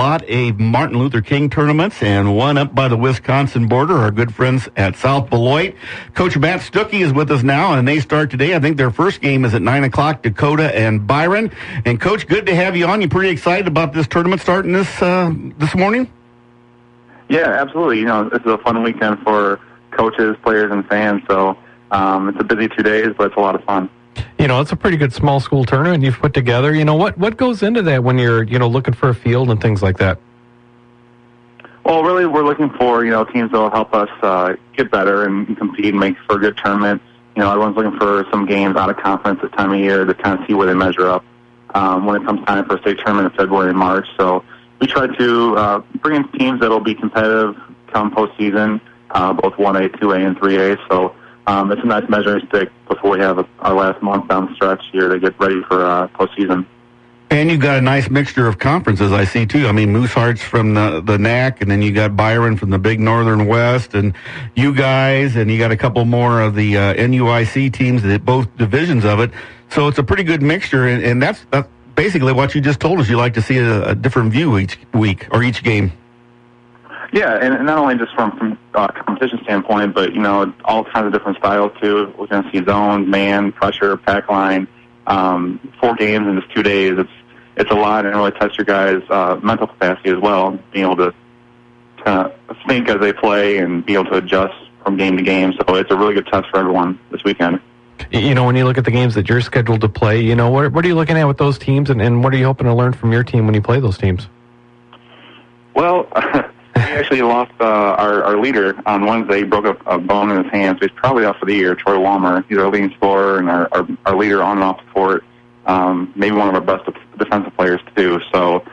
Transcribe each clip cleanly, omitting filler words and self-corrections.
lot of Martin Luther King tournaments, and one up by the Wisconsin border, our good friends at South Beloit. Coach Matt Stucky is with us now, and they start today. I think their first game is at 9 o'clock, Dakota and Byron. And, Coach, good to have you on. You pretty excited about this tournament starting this morning? Yeah, absolutely. This is a fun weekend for coaches, players, and fans, so it's a busy 2 days, but it's a lot of fun. It's a pretty good small school tournament you've put together. What goes into that when you're, looking for a field and things like that? Well, really, we're looking for, teams that will help us get better and compete and make for a good tournament. Everyone's looking for some games out of conference this time of year to kind of see where they measure up when it comes time for a state tournament in February and March. So we try to bring in teams that will be competitive come postseason, both 1A, 2A, and 3A. So it's a nice measuring stick before we have our last month down the stretch here to get ready for postseason. And you've got a nice mixture of conferences, I see, too. I mean, Mooseheart's from the NAC, and then you got Byron from the Big Northern West, and you guys, and you got a couple more of the NUIC teams, both divisions of it. So it's a pretty good mixture, and that's basically what you just told us. You like to see a different view each week or each game. Yeah, and not only just from a competition standpoint, but, all kinds of different styles, too. We're going to see zone, man, pressure, pack line, 4 games in just 2 days. It's a lot, and it really tests your guys' mental capacity as well, being able to kind of think as they play and be able to adjust from game to game. So it's a really good test for everyone this weekend. When you look at the games that you're scheduled to play, what are you looking at with those teams, and what are you hoping to learn from your team when you play those teams? Well, we actually lost our leader on Wednesday. He broke a bone in his hand, so he's probably out for the year, Troy Walmer. He's our leading scorer and our leader on and off the court. Maybe one of our best defensive players, too. So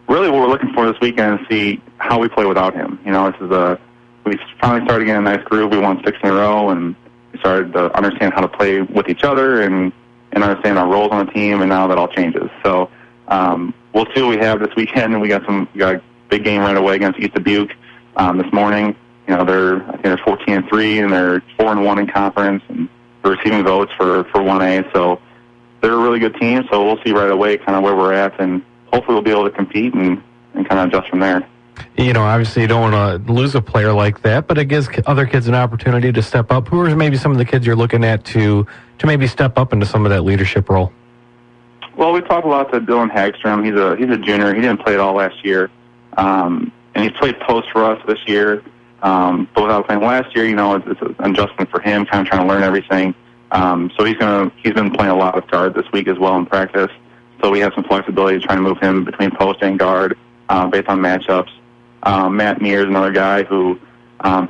really what we're looking for this weekend is see how we play without him. We finally started getting a nice groove. We won 6 in a row, and we started to understand how to play with each other and understand our roles on the team, and now that all changes. So we'll see what we have this weekend, and we got a big game right away against East Dubuque this morning. I think they're 14-3, and they're 4-1 in conference, and they're receiving votes for 1A. So they're a really good team. So we'll see right away kind of where we're at, and hopefully we'll be able to compete and kind of adjust from there. Obviously you don't want to lose a player like that, but it gives other kids an opportunity to step up. Who are maybe some of the kids you're looking at to maybe step up into some of that leadership role? Well, we talked a lot to Dylan Hagstrom. He's a junior. He didn't play at all last year. And he's played post for us this year. But without playing last year, it's an adjustment for him, kind of trying to learn everything. So he's been playing a lot of guard this week as well in practice. So we have some flexibility to try to move him between post and guard based on matchups. Matt Mears, another guy who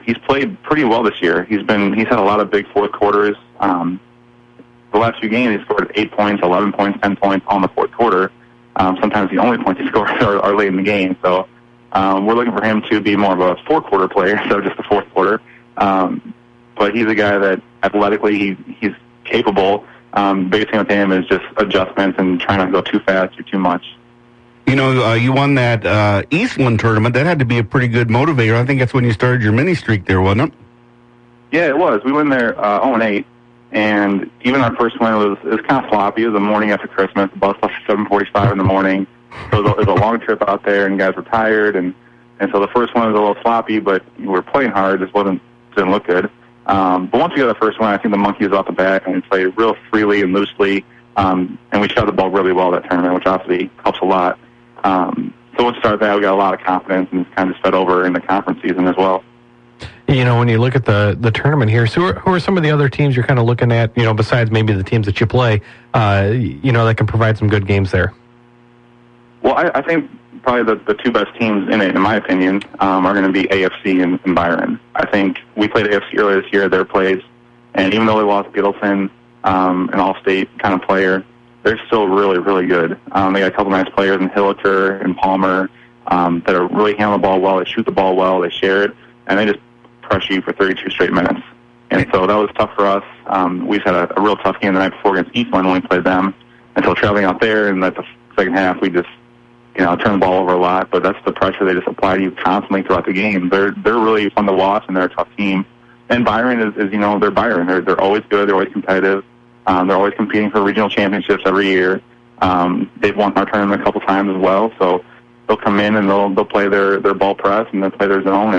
he's played pretty well this year. He's had a lot of big fourth quarters. The last few games he scored 8 points, 11 points, 10 points on the fourth quarter. Sometimes the only points he scores are late in the game. So we're looking for him to be more of a four-quarter player instead of just the fourth quarter. But he's a guy that athletically he's capable. Biggest thing with him is just adjustments and trying not to go too fast or too much. You won that Eastland tournament. That had to be a pretty good motivator. I think that's when you started your mini streak there, wasn't it? Yeah, it was. We went there 0-8, and even our first win was kind of sloppy. It was the morning after Christmas. The bus left at 7:45 in the morning. So it was a long trip out there, and guys were tired, and so the first one was a little sloppy, but we were playing hard. It didn't look good. But once we got the first one, I think the monkey was off the back, and we played real freely and loosely, and we shot the ball really well that tournament, which obviously helps a lot. So once we started that, we got a lot of confidence, and it's kind of sped over in the conference season as well. When you look at the tournament here, so who are some of the other teams you're kind of looking at, besides maybe the teams that you play, that can provide some good games there? Well, I think probably the two best teams in it, in my opinion, are going to be AFC and Byron. I think we played AFC earlier this year at their place, and even though they lost Gittleton, an all-state kind of player, they're still really, really good. They got a couple nice players in Hilleter and Palmer that are really handle the ball well. They shoot the ball well. They share it, and they just pressure you for 32 straight minutes. And so that was tough for us. We've had a real tough game the night before against Eastland when we played them. And so traveling out there, and at the second half, we just turn the ball over a lot. But that's the pressure they just apply to you constantly throughout the game. They're really fun to watch, and they're a tough team. And Byron is they're Byron. They're always good. They're always competitive. They're always competing for regional championships every year. They've won our tournament a couple times as well, so they'll come in and they'll play their ball press and they'll play their zone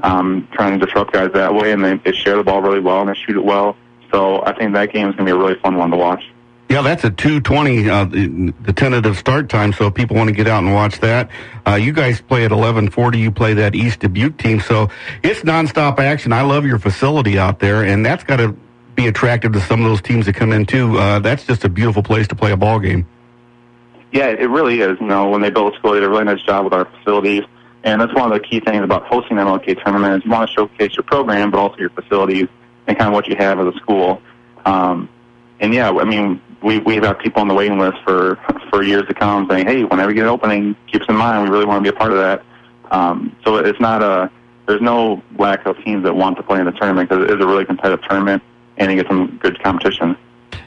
and trying to disrupt guys that way, and they share the ball really well and they shoot it well. So I think that game is going to be a really fun one to watch. Yeah, that's a 2:20, the tentative start time, so if people want to get out and watch that. You guys play at 11:40. You play that East Dubuque team, so it's nonstop action. I love your facility out there, and that's got to be attractive to some of those teams that come in, too. That's just a beautiful place to play a ball game. Yeah, it really is. When they built a school, they did a really nice job with our facilities, and that's one of the key things about hosting an MLK tournament is you want to showcase your program, but also your facilities and kind of what you have as a school. And yeah, I mean, we've got people on the waiting list for years to come saying, hey, whenever you get an opening, keep us in mind. We really want to be a part of that. So it's not there's no lack of teams that want to play in the tournament because it is a really competitive tournament and you get some good competition.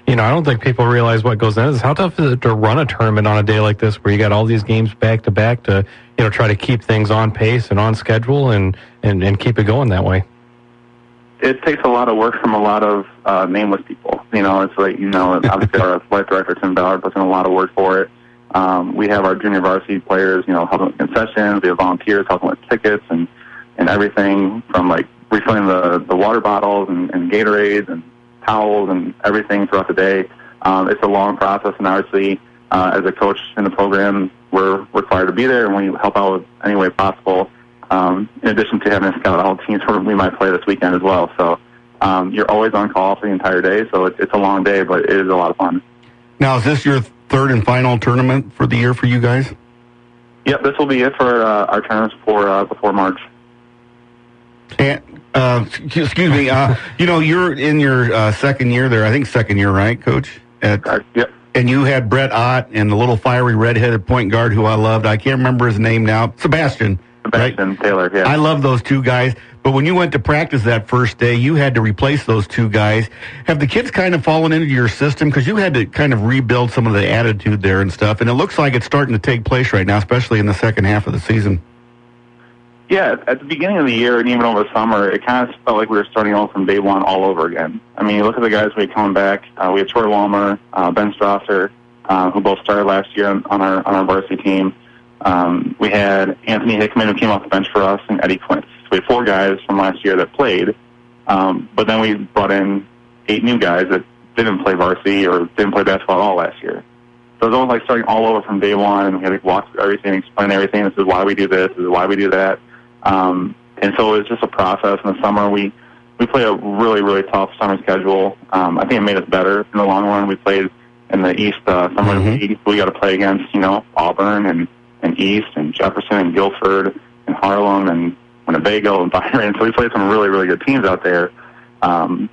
I don't think people realize what goes into this. How tough is it to run a tournament on a day like this where you got all these games back to back to, try to keep things on pace and on schedule and keep it going that way? It takes a lot of work from a lot of nameless people. It's like, obviously our athletic director, Tim Ballard, puts in a lot of work for it. We have our junior varsity players, helping with concessions. We have volunteers helping with tickets and everything from, like, refilling the water bottles and Gatorades and towels and everything throughout the day. It's a long process, and obviously, as a coach in the program, we're required to be there, and we help out with any way possible. In addition to having a scout all teams where we might play this weekend as well. So you're always on call for the entire day, so it's a long day, but it is a lot of fun. Now, is this your third and final tournament for the year for you guys? Yep, this will be it for our tournaments before March. And, excuse me, you're in your second year there, I think second year, right, Coach? Yep. And you had Brett Ott and the little fiery redheaded point guard who I loved. I can't remember his name now. Sebastian right? Taylor, yeah. I love those two guys. But when you went to practice that first day, you had to replace those two guys. Have the kids kind of fallen into your system? Because you had to kind of rebuild some of the attitude there and stuff. And it looks like it's starting to take place right now, especially in the second half of the season. Yeah, at the beginning of the year and even over the summer, it kind of felt like we were starting all from day one all over again. I mean, you look at the guys we had coming back. We had Troy Walmer, Ben Strasser, who both started last year on our varsity team. We had Anthony Hickman, who came off the bench for us, and Eddie Quince. So we had 4 guys from last year that played, but then we brought in 8 new guys that didn't play varsity or didn't play basketball at all last year. So it was almost like starting all over from day one, and we had to walk through everything, explain everything. This is why we do this. This is why we do that. And so it was just a process. In the summer, we played a really, really tough summer schedule. I think it made us better in the long run. We played in the East summer league. We got to play against, Auburn and East and Jefferson and Guilford and Harlem and Winnebago and Byron. So we played some really, really good teams out there. And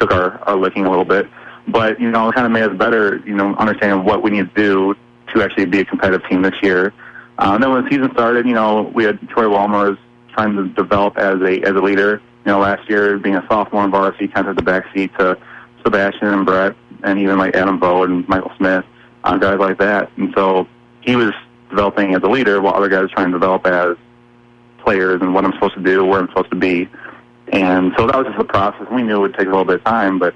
took our licking a little bit. But, it kind of made us better, understanding what we need to do to actually be a competitive team this year. Then when the season started, we had Troy Walmer trying to develop as a leader. Last year, being a sophomore in varsity, kind of took the backseat to Sebastian and Brett and even like Adam Bowe and Michael Smith, guys like that. And so he was developing as a leader while other guys were trying to develop as players and what I'm supposed to do, where I'm supposed to be. And so that was just the process. We knew it would take a little bit of time, but,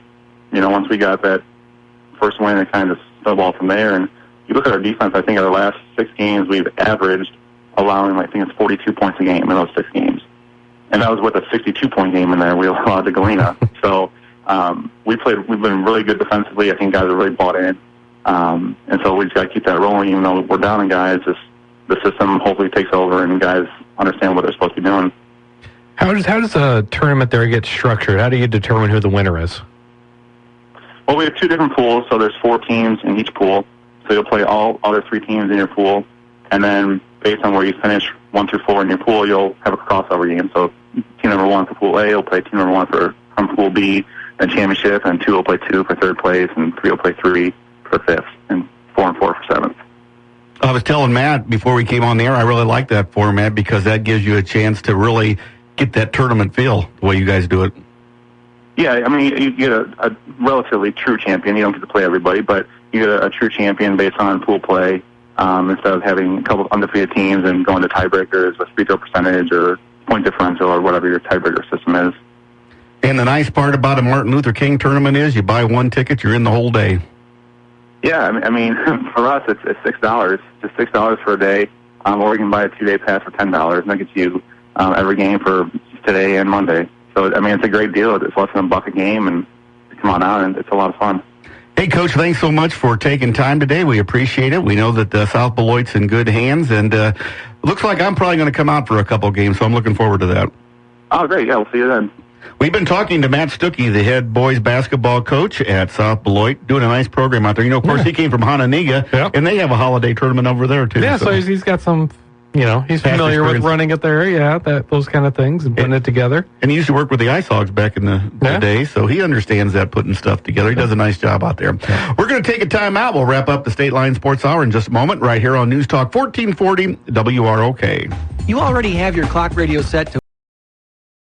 once we got that first win, it kind of snowballed from there. And you look at our defense, I think our last 6 games, we've averaged allowing, I think it's 42 points a game in those 6 games. And that was with a 62-point game in there we allowed to Galena. So we've been really good defensively. I think guys have really bought in. And so we just got to keep that rolling, even though we're down in guys. Just the system hopefully takes over and guys understand what they're supposed to be doing. How does a tournament there get structured? How do you determine who the winner is? Well, we have 2 different pools, so there's 4 teams in each pool. So you'll play all other 3 teams in your pool, and then based on where you finish 1 through 4 in your pool, you'll have a crossover game. So team number 1 for Pool A will play team number 1 from Pool B, then championship, and 2 will play 2 for 3rd place, and 3 will play 3 for 5th, and 4 and 4 for 7th. I was telling Matt before we came on the air, I really like that format because that gives you a chance to really get that tournament feel the way you guys do it. Yeah, I mean, you get a relatively true champion. You don't get to play everybody, but you get a true champion based on pool play instead of having a couple of undefeated teams and going to tiebreakers with free throw percentage or point differential or whatever your tiebreaker system is. And the nice part about a Martin Luther King tournament is you buy 1 ticket, you're in the whole day. Yeah, I mean, for us, it's $6. Just $6 for a day, or you can buy a 2-day pass for $10, and that gets you every game for today and Monday. So, I mean, it's a great deal. It's less than $1 a game, and come on out, and it's a lot of fun. Hey, Coach, thanks so much for taking time today. We appreciate it. We know that South Beloit's in good hands, and looks like I'm probably going to come out for a couple games, so I'm looking forward to that. Oh, great. Yeah, we'll see you then. We've been talking to Matt Stucky, the head boys basketball coach at South Beloit, doing a nice program out there. You know, of course, he came from Hananiga, and they have a holiday tournament over there, too. Yeah, so he's got some, he's familiar with running it there, those kind of things, and putting it together. And he used to work with the Ice Hogs back in the day, so he understands that, putting stuff together. He does a nice job out there. We're going to take a time out. We'll wrap up the Stateline Sports Hour in just a moment, right here on News Talk 1440 WROK. You already have your clock radio set to